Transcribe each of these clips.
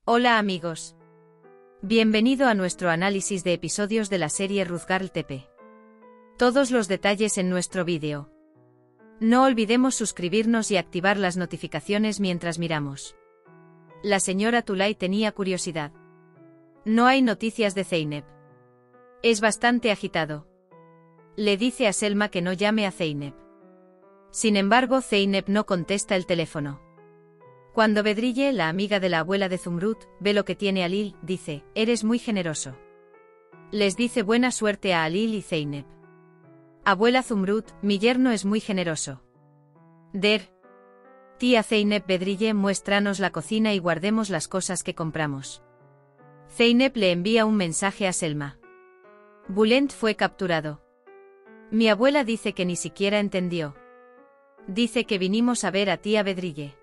Hola amigos. Bienvenido a nuestro análisis de episodios de la serie Ruzgarl TP. Todos los detalles en nuestro vídeo. No olvidemos suscribirnos y activar las notificaciones mientras miramos. La señora Tulay tenía curiosidad. No hay noticias de Zeynep. Es bastante agitado. Le dice a Selma que no llame a Zeynep. Sin embargo, Zeynep no contesta el teléfono. Cuando Bedrille, la amiga de la abuela de Zumrud, ve lo que tiene Halil, dice: «Eres muy generoso». Les dice buena suerte a Halil y Zeynep. «Abuela Zumrud, mi yerno es muy generoso». «Der». «Tía Zeynep, Bedrille, muéstranos la cocina y guardemos las cosas que compramos». Zeynep le envía un mensaje a Selma. Bulent fue capturado. Mi abuela dice que ni siquiera entendió. Dice que vinimos a ver a tía Bedrille.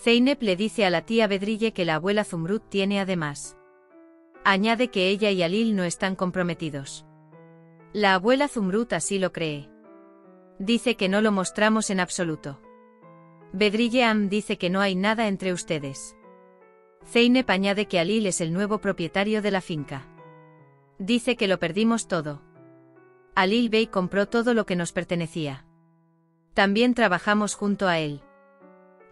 Zeynep le dice a la tía Bedrille que la abuela Zumrud tiene además. Añade que ella y Halil no están comprometidos. La abuela Zumrud así lo cree. Dice que no lo mostramos en absoluto. Bedrille dice que no hay nada entre ustedes. Zeynep añade que Halil es el nuevo propietario de la finca. Dice que lo perdimos todo. Halil Bey compró todo lo que nos pertenecía. También trabajamos junto a él.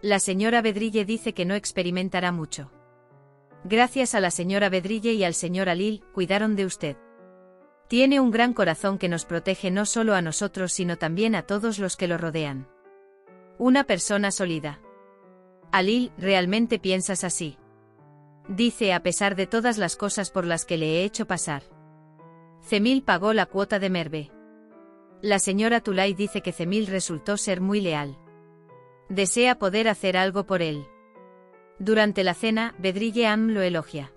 La señora Bedrille dice que no experimentará mucho. Gracias a la señora Bedrille y al señor Halil, cuidaron de usted. Tiene un gran corazón que nos protege no solo a nosotros sino también a todos los que lo rodean. Una persona sólida. Halil, ¿realmente piensas así? Dice a pesar de todas las cosas por las que le he hecho pasar. Cemil pagó la cuota de Merve. La señora Tulay dice que Cemil resultó ser muy leal. Desea poder hacer algo por él. Durante la cena, Bedrille lo elogia.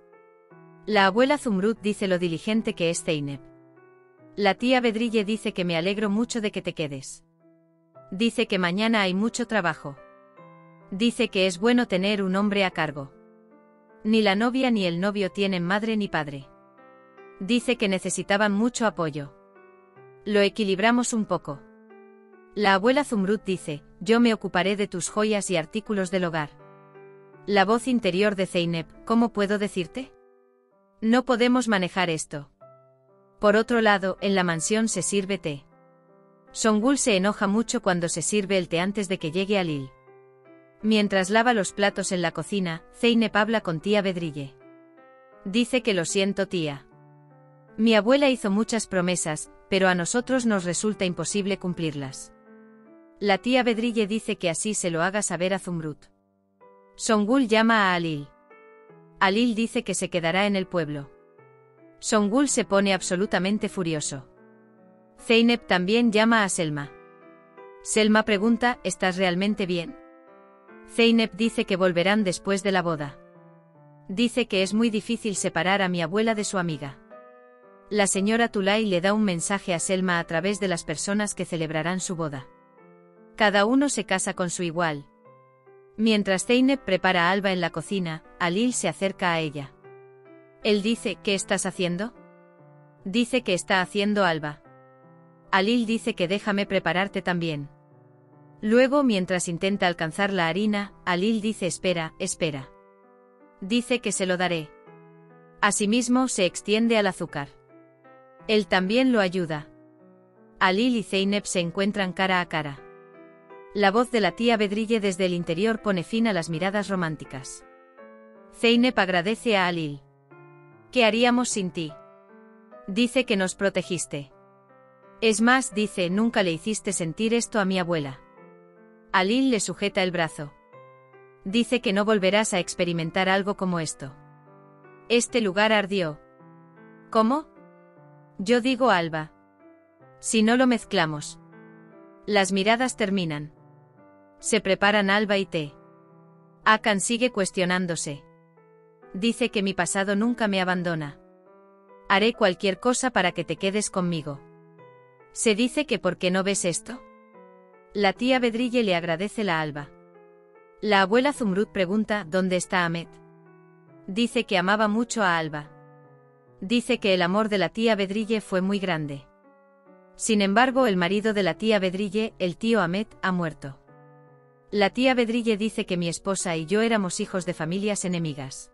La abuela Zumrud dice lo diligente que es Zeynep. La tía Bedrille dice que me alegro mucho de que te quedes. Dice que mañana hay mucho trabajo. Dice que es bueno tener un hombre a cargo. Ni la novia ni el novio tienen madre ni padre. Dice que necesitaban mucho apoyo. Lo equilibramos un poco. La abuela Zumrud dice: «Yo me ocuparé de tus joyas y artículos del hogar». La voz interior de Zeynep: «¿Cómo puedo decirte? No podemos manejar esto». Por otro lado, en la mansión se sirve té. Songul se enoja mucho cuando se sirve el té antes de que llegue Halil. Mientras lava los platos en la cocina, Zeynep habla con tía Bedrille. Dice que lo siento, tía. Mi abuela hizo muchas promesas, pero a nosotros nos resulta imposible cumplirlas. La tía Bedrille dice que así se lo haga saber a Zumrud. Songul llama a Halil. Halil dice que se quedará en el pueblo. Songul se pone absolutamente furioso. Zeynep también llama a Selma. Selma pregunta: ¿estás realmente bien? Zeynep dice que volverán después de la boda. Dice que es muy difícil separar a mi abuela de su amiga. La señora Tulay le da un mensaje a Selma a través de las personas que celebrarán su boda. Cada uno se casa con su igual. Mientras Zeynep prepara a Alba en la cocina, Halil se acerca a ella. Él dice: ¿qué estás haciendo? Dice que está haciendo Alba. Halil dice que déjame prepararte también. Luego, mientras intenta alcanzar la harina, Halil dice: espera, espera. Dice que se lo daré. Asimismo, se extiende al azúcar. Él también lo ayuda. Halil y Zeynep se encuentran cara a cara. La voz de la tía Bedrille desde el interior pone fin a las miradas románticas. Zeynep agradece a Halil. ¿Qué haríamos sin ti? Dice que nos protegiste. Es más, dice, nunca le hiciste sentir esto a mi abuela. Halil le sujeta el brazo. Dice que no volverás a experimentar algo como esto. Este lugar ardió. ¿Cómo? Yo digo Alba. Si no lo mezclamos. Las miradas terminan. Se preparan Alba y té. Akan sigue cuestionándose. Dice que mi pasado nunca me abandona. Haré cualquier cosa para que te quedes conmigo. Se dice que ¿por qué no ves esto? La tía Bedrille le agradece la Alba. La abuela Zumrud pregunta: ¿dónde está Ahmet? Dice que amaba mucho a Alba. Dice que el amor de la tía Bedrille fue muy grande. Sin embargo, el marido de la tía Bedrille, el tío Ahmet, ha muerto. La tía Bedrille dice que mi esposa y yo éramos hijos de familias enemigas.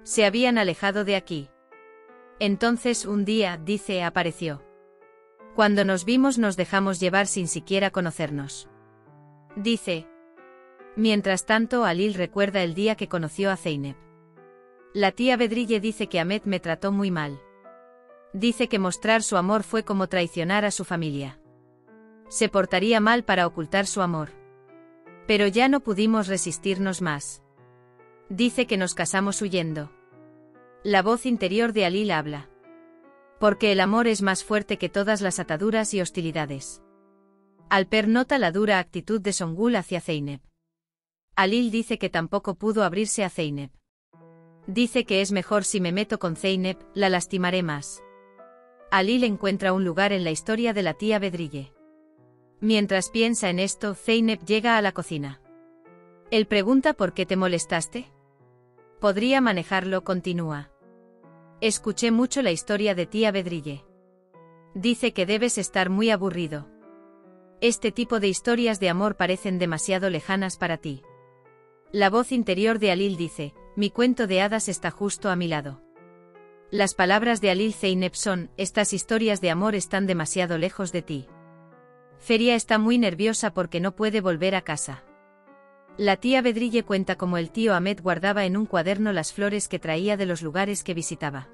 Se habían alejado de aquí. Entonces un día, dice, apareció. Cuando nos vimos nos dejamos llevar sin siquiera conocernos. Dice. Mientras tanto, Alil recuerda el día que conoció a Zeynep. La tía Bedrille dice que Ahmet me trató muy mal. Dice que mostrar su amor fue como traicionar a su familia. Se portaría mal para ocultar su amor. Pero ya no pudimos resistirnos más. Dice que nos casamos huyendo. La voz interior de Alil habla. Porque el amor es más fuerte que todas las ataduras y hostilidades. Alper nota la dura actitud de Songül hacia Zeynep. Alil dice que tampoco pudo abrirse a Zeynep. Dice que es mejor si me meto con Zeynep, la lastimaré más. Alil encuentra un lugar en la historia de la tía Bedrille. Mientras piensa en esto, Zeynep llega a la cocina. Él pregunta ¿por qué te molestaste? Podría manejarlo, continúa. Escuché mucho la historia de tía Bedrille. Dice que debes estar muy aburrido. Este tipo de historias de amor parecen demasiado lejanas para ti. La voz interior de Alil dice, mi cuento de hadas está justo a mi lado. Las palabras de Alil Zeynep son, estas historias de amor están demasiado lejos de ti. Feria está muy nerviosa porque no puede volver a casa. La tía Bedrille cuenta cómo el tío Ahmet guardaba en un cuaderno las flores que traía de los lugares que visitaba.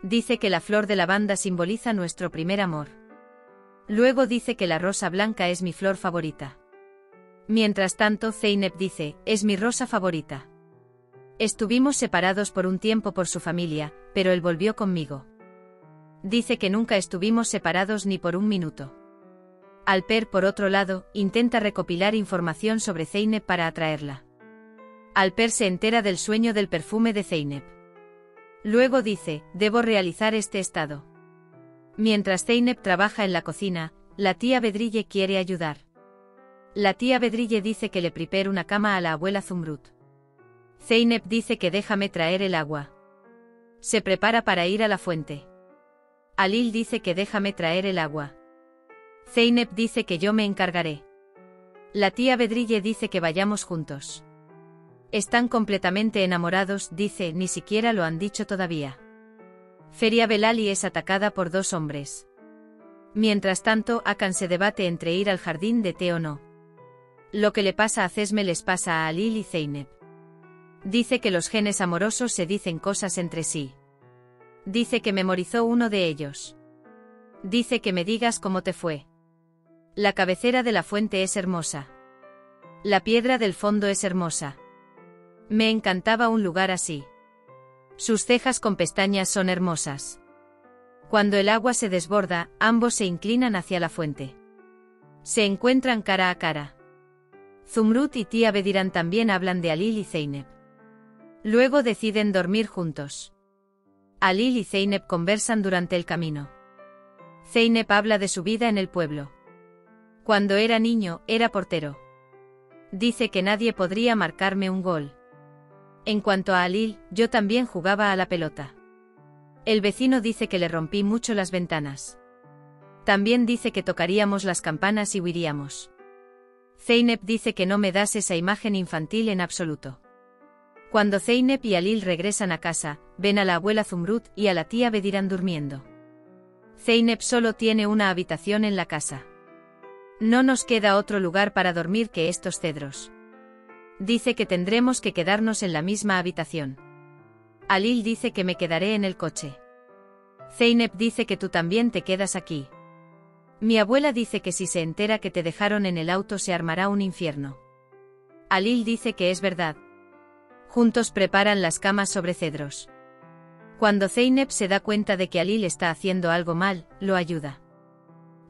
Dice que la flor de lavanda simboliza nuestro primer amor. Luego dice que la rosa blanca es mi flor favorita. Mientras tanto, Zeynep dice, es mi rosa favorita. Estuvimos separados por un tiempo por su familia, pero él volvió conmigo. Dice que nunca estuvimos separados ni por un minuto. Alper, por otro lado, intenta recopilar información sobre Zeynep para atraerla. Alper se entera del sueño del perfume de Zeynep. Luego dice, debo realizar este estado. Mientras Zeynep trabaja en la cocina, la tía Bedrille quiere ayudar. La tía Bedrille dice que le prepare una cama a la abuela Zumrut. Zeynep dice que déjame traer el agua. Se prepara para ir a la fuente. Alil dice que déjame traer el agua. Zeynep dice que yo me encargaré. La tía Bedrille dice que vayamos juntos. Están completamente enamorados, dice, ni siquiera lo han dicho todavía. Feria Belali es atacada por dos hombres. Mientras tanto, Hakan se debate entre ir al jardín de té o no. Lo que le pasa a Cesme les pasa a Alil y Zeynep. Dice que los genes amorosos se dicen cosas entre sí. Dice que memorizó uno de ellos. Dice que me digas cómo te fue. La cabecera de la fuente es hermosa. La piedra del fondo es hermosa. Me encantaba un lugar así. Sus cejas con pestañas son hermosas. Cuando el agua se desborda, ambos se inclinan hacia la fuente. Se encuentran cara a cara. Zumrut y tía Bediran también hablan de Alil y Zeynep. Luego deciden dormir juntos. Alil y Zeynep conversan durante el camino. Zeynep habla de su vida en el pueblo. Cuando era niño, era portero. Dice que nadie podría marcarme un gol. En cuanto a Alil, yo también jugaba a la pelota. El vecino dice que le rompí mucho las ventanas. También dice que tocaríamos las campanas y huiríamos. Zeynep dice que no me das esa imagen infantil en absoluto. Cuando Zeynep y Alil regresan a casa, ven a la abuela Zumrut y a la tía Bediran durmiendo. Zeynep solo tiene una habitación en la casa. No nos queda otro lugar para dormir que estos cedros. Dice que tendremos que quedarnos en la misma habitación. Alil dice que me quedaré en el coche. Zeynep dice que tú también te quedas aquí. Mi abuela dice que si se entera que te dejaron en el auto se armará un infierno. Alil dice que es verdad. Juntos preparan las camas sobre cedros. Cuando Zeynep se da cuenta de que Alil está haciendo algo mal, lo ayuda.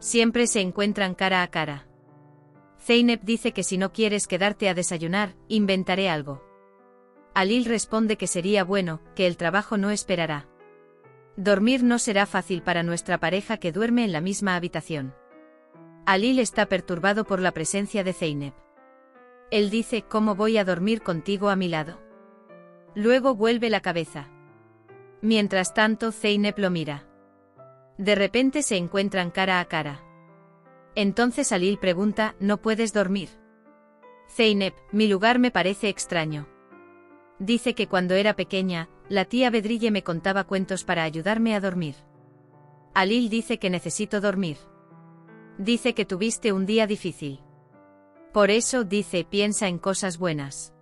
Siempre se encuentran cara a cara. Zeynep dice que si no quieres quedarte a desayunar, inventaré algo. Alil responde que sería bueno, que el trabajo no esperará. Dormir no será fácil para nuestra pareja que duerme en la misma habitación. Alil está perturbado por la presencia de Zeynep. Él dice, ¿cómo voy a dormir contigo a mi lado? Luego vuelve la cabeza. Mientras tanto, Zeynep lo mira. De repente se encuentran cara a cara. Entonces Alil pregunta, ¿no puedes dormir? Zeynep, mi lugar me parece extraño. Dice que cuando era pequeña, La tía Bedrille me contaba cuentos para ayudarme a dormir. Alil dice que necesito dormir. Dice que tuviste un día difícil. Por eso, dice, piensa en cosas buenas.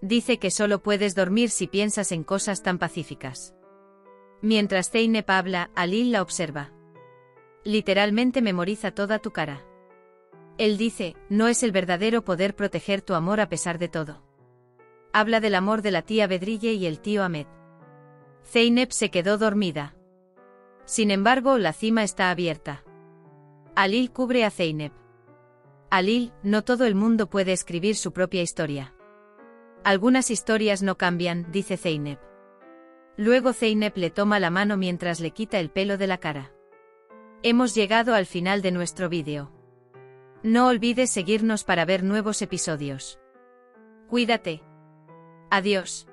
Dice que solo puedes dormir si piensas en cosas tan pacíficas. Mientras Zeynep habla, Alil la observa. Literalmente memoriza toda tu cara. Él dice, no es el verdadero poder proteger tu amor a pesar de todo. Habla del amor de la tía Bedrille y el tío Ahmed. Zeynep se quedó dormida. Sin embargo, la cima está abierta. Alil cubre a Zeynep. Alil, no todo el mundo puede escribir su propia historia. Algunas historias no cambian, dice Zeynep. Luego Zeynep le toma la mano mientras le quita el pelo de la cara. Hemos llegado al final de nuestro vídeo. No olvides seguirnos para ver nuevos episodios. Cuídate. Adiós.